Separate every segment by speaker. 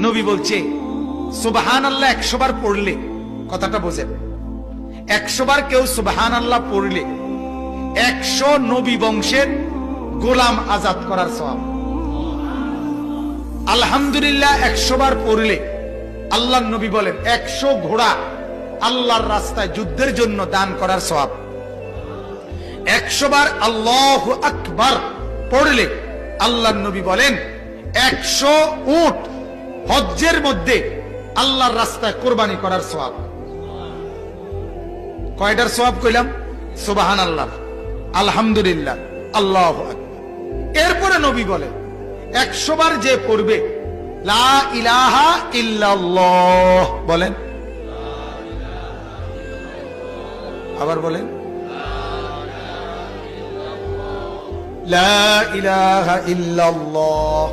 Speaker 1: নবী বলছে সুবহানাল্লাহ 100 বার পড়লে, কথাটা বোঝেন, 100 বার কেউ সুবহানাল্লাহ পড়লে 100 নবী বংশের গোলাম আজাদ করার সওয়াব। আলহামদুলিল্লাহ 100 বার পড়লে আল্লাহর নবী বলেন 100 ঘোড়া আল্লাহর রাস্তায় যুদ্ধের জন্য দান করার সওয়াব। 100 বার আল্লাহু আকবার পড়লে আল্লাহর নবী বলেন 100 উট হজ্জের মধ্যে আল্লাহর রাস্তায় কোরবানি করার সওয়াব। কয়টার সওয়াব কইলাম? সুবহানাল্লাহ, আলহামদুলিল্লাহ, আল্লাহু আকবার। এরপরে নবী বলেন 100 বার যে পড়বে লা ইলাহা ইল্লাল্লাহ, বলেন, আবার বলেন, লা ইলাহা ইল্লাল্লাহ,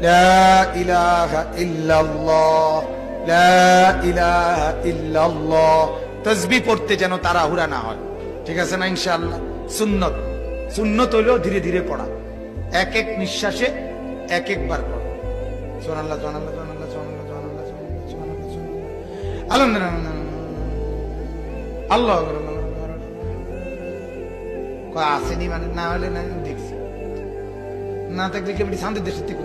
Speaker 1: লা ইলাহা ইল্লাল্লাহ, লা ইলাহা ইল্লাল্লাহ। তাসবিহ পড়তে যেন তাড়াহুড়া না হয়, ঠিক আছে না? ইনশাআল্লাহ সুন্নত, সুন্নত হইলেও ধীরে ধীরে পড়া, এক এক নিঃশ্বাসে এক একবার পড়া। সুবহানাল্লাহ, সুবহানাল্লাহ, সুবহানাল্লাহ, সুবহানাল্লাহ, সুবহানাল্লাহ, সুবহানাল্লাহ, সুবহানাল্লাহ, আলহামদুলিল্লাহ, আল্লাহু আকবার। কয় আসেনি মানে না হলে না দেখছি, না থাকলে কি আপনি শান্তির দেশের থেকে